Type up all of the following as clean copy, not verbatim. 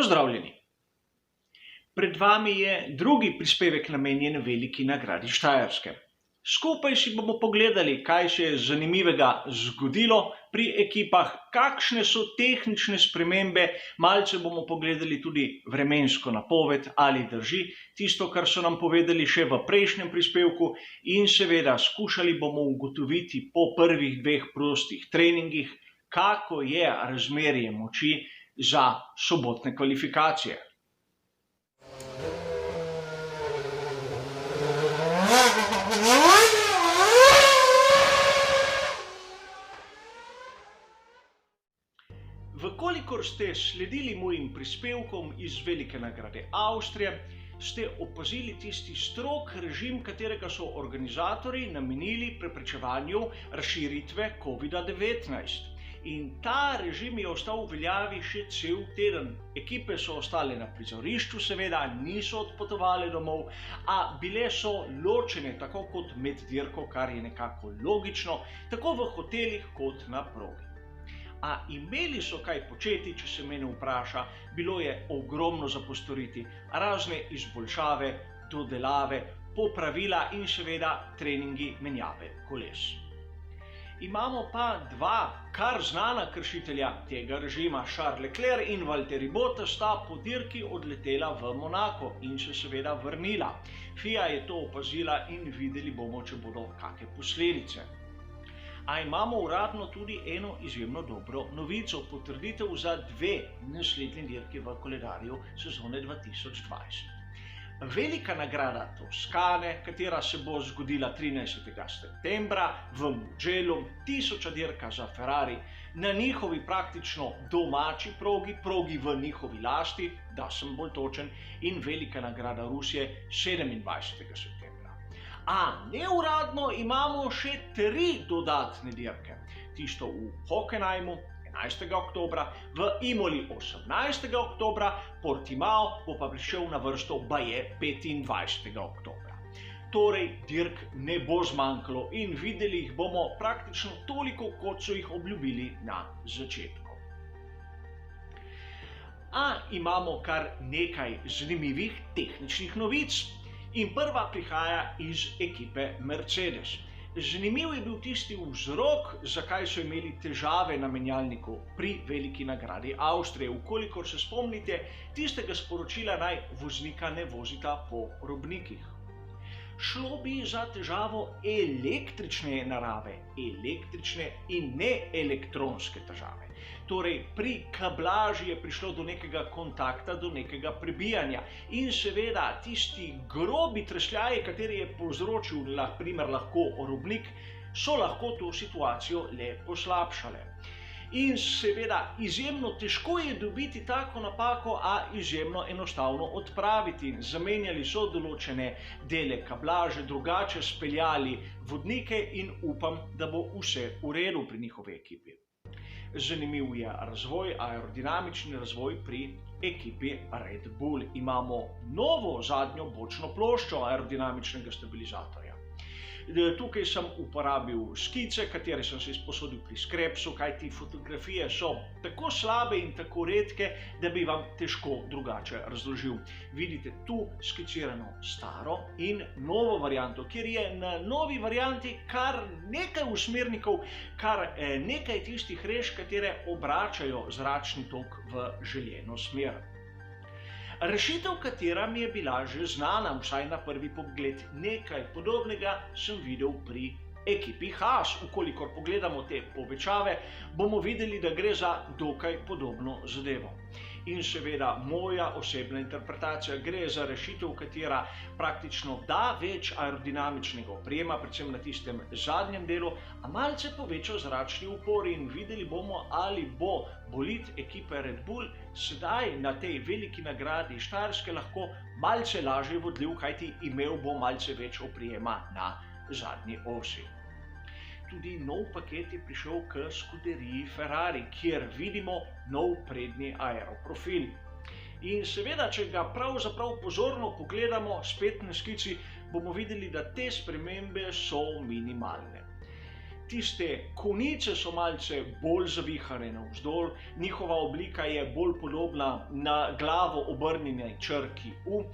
Pozdravljeni! Pred vami je drugi prispevek namenjen veliki nagradi Štajerske. Skupaj si bomo pogledali, kaj se je zanimivega zgodilo pri ekipah, kakšne so tehnične spremembe, malce bomo pogledali tudi vremensko napoved, ali drži tisto, kar so nam povedali še v prejšnjem prispevku, in seveda skušali bomo ugotoviti po prvih dveh prostih treningih, kako je razmerje moči za sobotne kvalifikacije. Vkolikor ste sledili mojim prispevkom iz Velike nagrade Avstrije, ste opazili tisti strog režim, katerega so organizatorji namenili preprečevanju razširitve COVID-19. In ta režim je ostal v veljavi še cel teden. Ekipe so ostale na prizorišču, seveda niso odpotovale domov, a bile so ločene tako kot med dirko, kar je nekako logično, tako v hotelih kot na progi. A imeli so kaj početi, če se mene vpraša, bilo je ogromno za postoriti, razne izboljšave, dodelave, popravila in seveda treningi menjave koles. Imamo pa dva kar znana kršitelja tega režima, Charles Leclerc in Valtteri Bottas, sta po dirki odletela v Monako in se seveda vrnila. FIA je to opazila in videli bomo, če bodo kakšne posledice. A imamo uradno tudi eno izjemno dobro novico, potrditev za dve naslednji dirki v koledarju sezone 2020. Velika nagrada Toskane, katera se bo zgodila 13. septembra v Mugellu, 1000. dirka za Ferrari na njihovi praktično domači progi v njihovi lasti, da sem bolj točen, in velika nagrada Rusije 27. septembra. A neuradno imamo še 3 dodatne dirke. Tisto v Hockenheimu 11. oktobra, v Imoli 18. oktobra, Portimao bo pa prišel na vrsto baje 25. oktobra. Torej, dirk ne bo zmanjkalo in videli jih bomo praktično toliko, kot so jih obljubili na začetku. A imamo kar nekaj zanimivih tehničnih novic in prva prihaja iz ekipe Mercedes. Zanimiv je bil tisti vzrok, zakaj so imeli težave na menjalniku pri veliki nagradi Avstrije. Vkolikor se spomnite tistega sporočila, naj voznika ne vozita po robnikih. Šlo bi za težavo električne narave, električne in ne elektronske težave. Torej, pri kablaži je prišlo do nekega kontakta, do nekega prebijanja in seveda tisti grobi tresljaji, kateri je povzročil na primer lahko robnik, so lahko to situacijo le poslabšale. In seveda izjemno težko je dobiti tako napako, a izjemno enostavno odpraviti. Zamenjali so določene dele kablaže, drugače speljali vodnike in upam, da bo vse v redu pri njihovi ekipi. Zanimiv je razvoj, aerodinamični razvoj pri ekipi Red Bull. Imamo novo zadnjo bočno ploščo aerodinamičnega stabilizatorja. Tukaj sem uporabil skice, katere sem si sposodil pri Scrapsu, kajti fotografije so tako slabe in tako redke, da bi vam težko drugače razložil. Vidite tu skicirano staro in novo varianto, kjer je na novi varianti kar nekaj usmernikov, kar nekaj tistih rež, katere obračajo zračni tok v željeno smer. Rešitev, katera mi je bila že znana, vsaj na prvi pogled, nekaj podobnega sem videl pri ekipi Haas. Vkolikor pogledamo te povečave, bomo videli, da gre za dokaj podobno zadevo. In seveda moja osebna interpretacija, gre za rešitev, katera praktično da več aerodinamičnega oprijema, predvsem na tistem zadnjem delu, a malce poveča zračni upor in videli bomo, ali bo bolid ekipe Red Bull sedaj na tej veliki nagradi Štajerske lahko malce lažje vodljiv, kajti imel bo malce več oprijema na zadnji osi. Tudi nov paket je prišel k skuderiji Ferrari, kjer vidimo nov prednji aeroprofil. In seveda, če ga pravzaprav pozorno pogledamo spet na skici, bomo videli, da te spremembe so minimalne. tiste konice so malce bolj zavihane navzdol, njihova oblika je bolj podobna na glavo obrnjeni črki U.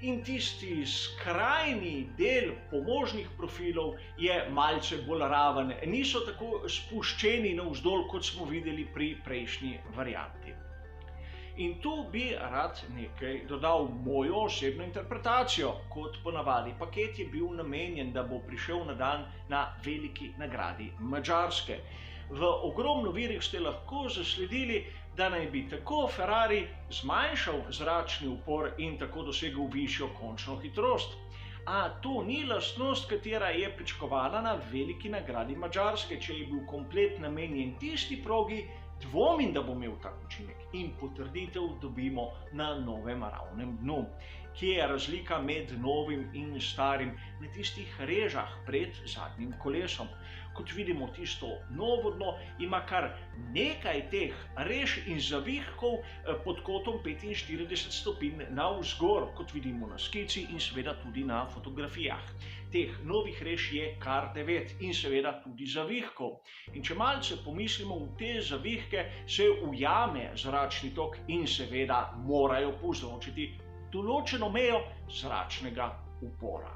In tisti skrajni del pomožnih profilov je malce bolj raven, niso tako spuščeni navzdol, kot smo videli pri prejšnji varianti. In tu bi rad nekaj dodal, mojo osebno interpretacijo. Kot ponavadi, paket je bil namenjen, da bo prišel na dan na veliki nagradi Madžarske. V ogromno virih ste lahko zasledili, da naj bi tako Ferrari zmanjšal zračni upor in tako dosegel višjo končno hitrost. A to ni lastnost, katera je pričakovana na veliki nagradi Madžarske. Če je bil komplet namenjen tisti progi, dvomim, da bo imel tak učinek, in potrditev dobimo na novem ravnem dnu. Kje je razlika med novim in starim? Na tistih režah pred zadnjim kolesom. Kot vidimo, tisto novo dno ima kar nekaj teh rež in zavihkov pod kotom 45 stopinj navzgor, kot vidimo na skici in seveda tudi na fotografijah. Teh novih rež je kar 9 in seveda tudi zavihkov. In če malce pomislimo, v te zavihke se ujame zračni tok in seveda morajo povzročiti določeno mejo zračnega upora.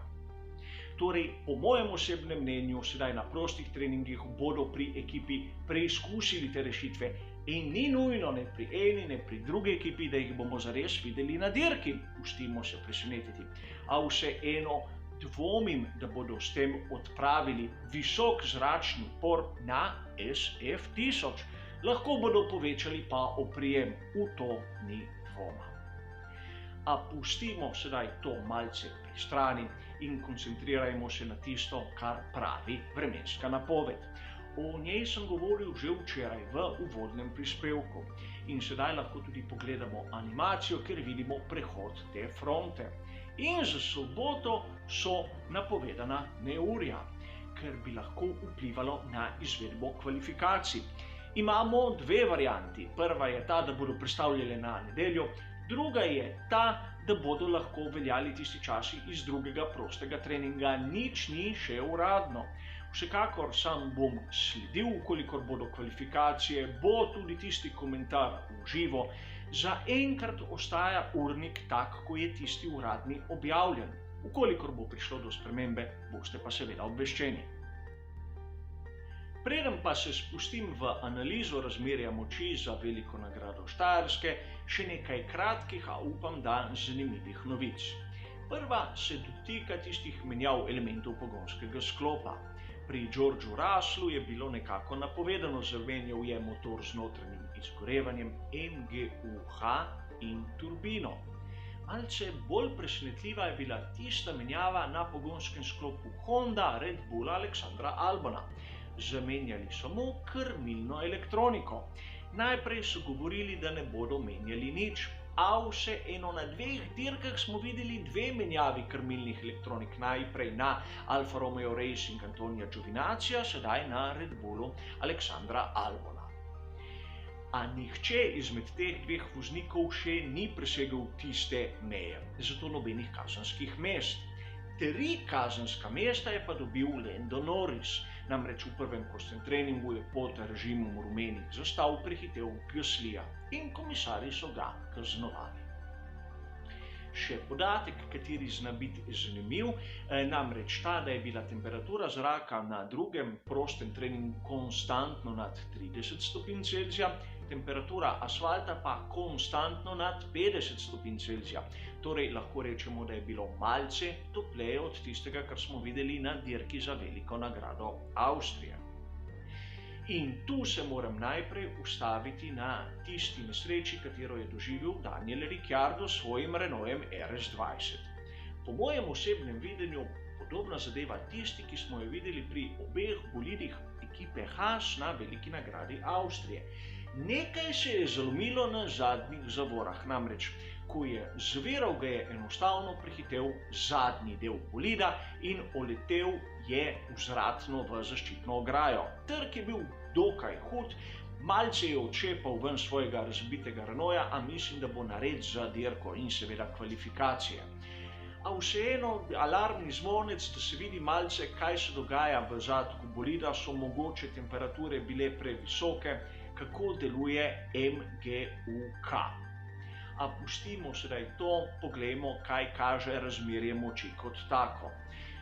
Torej, po mojem osebnem mnenju, sedaj na prostih treningih bodo pri ekipi preizkusili te rešitve in ni nujno ne pri eni, ne pri drugi ekipi, da jih bomo zares videli na dirki. Pustimo se presenetiti. A vseeno dvomim, da bodo s tem odpravili visok zračni upor na SF1000. Lahko bodo povečali pa oprijem, v to ni dvoma. A pustimo sedaj to malce pri strani in koncentrirajmo se na tisto, kar pravi vremenska napoved. O njej sem govoril že včeraj v uvodnem prispevku in sedaj lahko tudi pogledamo animacijo, kjer vidimo prehod te fronte. In za soboto so napovedana neurja, ker bi lahko vplivalo na izvedbo kvalifikacij. Imamo dve varianti. Prva je ta, da bodo prestavljene na nedeljo, druga je ta, da bodo lahko veljali tisti časi iz drugega prostega treninga. Nič ni še uradno. Vsekakor sam bom sledil, kolikor bodo kvalifikacije, bo tudi tisti komentar v živo. Za enkrat ostaja urnik tak, ko je tisti uradni objavljen. Ukolikor bo prišlo do spremembe, boste pa seveda obveščeni. Preden pa se spustim v analizo razmerja moči za veliko nagrado Štajerske, še nekaj kratkih, a upam, da zanimivih novic. Prva se dotika tistih menjav elementov pogonskega sklopa. Pri Georgeu Russellu je bilo nekako napovedano, zamenjal je motor z notranjim izgorevanjem, MGU-H in turbino. Malce bolj presenetljiva je bila tista menjava na pogonskem sklopu Honda Red Bulla Alexandra Albona. Zamenjali so mu krmilno elektroniko. Najprej so govorili, da ne bodo menjali nič, a vseeno na dveh dirkah smo videli dve menjavi krmilnih elektronik. Najprej na Alfa Romeo Racing Antonija Giovinazija, sedaj na Red Bullu Alexandra Albona. A nihče izmed teh dveh voznikov še ni presegel tiste meje, zato nobenih kazenskih mest. 3 kazenska mesta je pa dobil Lando Norris. Namreč v prvem prostem treningu je pod režimom rumenih zastav prehitel Gaslija in komisarji so ga kaznovali. Še podatek, kateri zna biti zanimiv, namreč ta, da je bila temperatura zraka na drugem prostem treningu konstantno nad 30 stopinj Celzija, temperatura asfalta pa konstantno nad 50 stopinj Celzija. Torej lahko rečemo, da je bilo malce topleje od tistega, kar smo videli na dirki za veliko nagrado Avstrije. In tu se moram najprej ustaviti na tisti nesreči, katero je doživel Daniel Ricciardo s svojim Renaultom RS20. Po mojem osebnem videnju podobna zadeva tisti, ki smo jo videli pri obeh bolidih ekipe Haas na veliki nagradi Avstrije. Nekaj se je zalomilo na zadnjih zavorah, namreč ko je zviral, ga je enostavno prehitel zadnji del bolida in uletel je vzratno v zaščitno ograjo. Trk je bil dokaj hud, malce je odšepal ven svojega razbitega Renaulta, a mislim, da bo nared za dirko in seveda kvalifikacije. a vseeno alarmni zvonec, da se vidi malce, kaj se dogaja v zadku bolida, so mogoče temperature bile previsoke, kako deluje MGUK. A pustimo sedaj to, poglejmo, kaj kaže razmerje moči kot tako.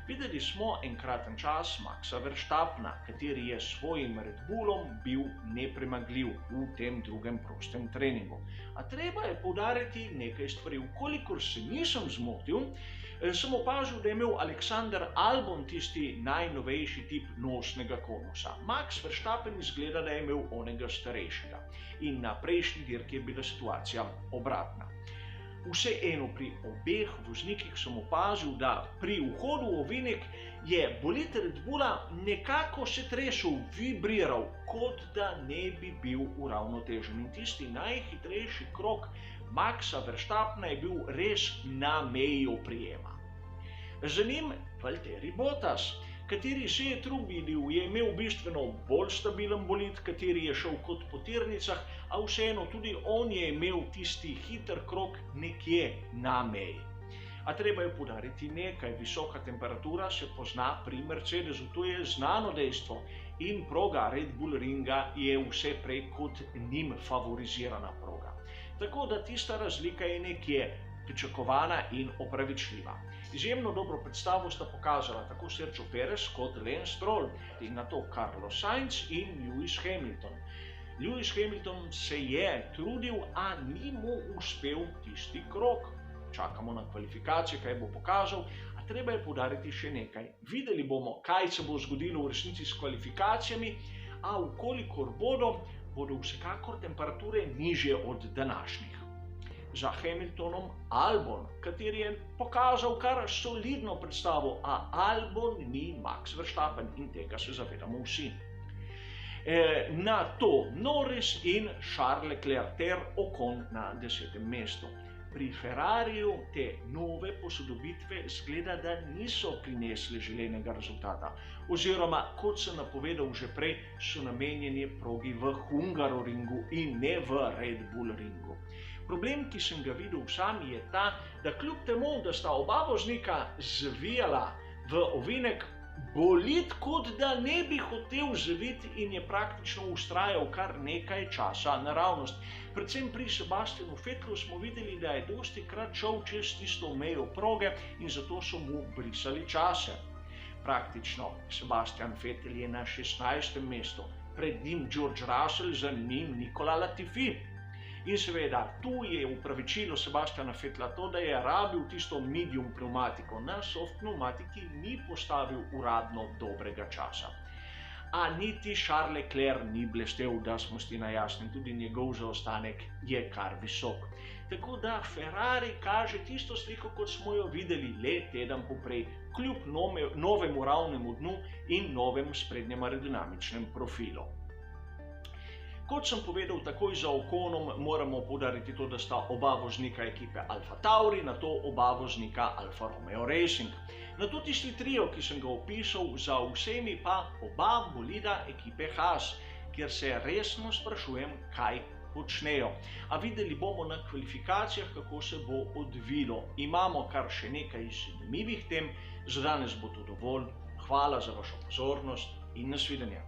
Videli smo enkraten čas Maxa Verstappena, kateri je s svojim Red Bullom bil nepremagljiv v tem drugem prostem treningu. A treba je poudariti nekaj stvari. Vkolikor se nisem zmotil, sem opazil, da je imel Alexander Albon tisti najnovejši tip nosnega konusa. Max Verstappen izgleda, da je imel onega starejšega. In na prejšnji dirki je bila situacija obratna. Vseeno pri obeh voznikih sem opazil, da pri vhodu v ovinek je bolid Red Bulla nekako se tresel, vibriral, kot da ne bi bil uravnotežen. In tisti najhitrejši krog Maxa Verstappena je bil res na meji oprijema. Za njim Valtteri Bottas, kateri se je trudil, je imel bistveno bolj stabilen bolid, kateri je šel kot po tirnicah, a vseeno tudi on je imel tisti hiter krog nekje na meji. A treba je poudariti nekaj, visoka temperatura se pozna pri Mercedesu, to je znano dejstvo. In proga Red Bull ringa je vse prej kot njim favorizirana proga. Tako da tista razlika je nekje pričakovana in opravičljiva. Izjemno dobro predstavo sta pokazala tako Sergio Perez kot Lance Stroll in nato Carlos Sainz in Lewis Hamilton. Lewis Hamilton se je trudil, a ni mu uspel tisti krog. Čakamo na kvalifikacije, kaj bo pokazal, a treba je poudariti še nekaj. Videli bomo, kaj se bo zgodilo v resnici s kvalifikacijami, a vkolikor bodo vsekakor temperature nižje od današnjih. Za Hamiltonom Albon, kateri je pokazal kar solidno predstavo, a Albon ni Max Verstappen in tega se zavedamo vsi. Na to Norris in Charles Leclerc ter Ocon na 10. mestu. Pri Ferrariju te nove posodobitve zgleda, da niso prinesle želenega rezultata. Oziroma, kot sem napovedal že prej, so namenjeni progi v Hungaroringu in ne v Red Bull ringu. Problem, ki sem ga videl sam, je ta, da kljub temu, da sta oba voznika zvijala v ovinek, bolid kot da ne bi hotel zaviti in je praktično vztrajal kar nekaj časa naravnost. Predvsem pri Sebastianu Vettelu smo videli, da je dostikrat šel čez tisto mejo proge in zato so mu brisali čase. Praktično Sebastian Vettel je na 16. mestu, pred njim George Russell, za njim Nicolas Latifi. In seveda, tu je upravičilo Sebastiana Vettela to, da je rabil tisto medium pneumatiko. Na soft pneumatiki ni postavil uradno dobrega časa. A niti Charles Leclerc ni blestel, da smo si na jasnem, tudi njegov zaostanek je kar visok. Tako da Ferrari kaže tisto sliko, kot smo jo videli le teden poprej, kljub novemu ravnemu dnu in novemu sprednjem aerodinamičnem profilu. Kot sem povedal, takoj za Oconom moramo poudariti to, da sta oba voznika ekipe Alfa Tauri, nato oba voznika Alfa Romeo Racing. Nato tisti trio, ki sem ga opisal, za vsemi pa oba bolida ekipe Haas, kjer se resno sprašujem, kaj počnejo. A videli bomo na kvalifikacijah, kako se bo odvilo. Imamo kar še nekaj zanimivih tem, za danes bo to dovolj. Hvala za vašo pozornost in nasvidenje.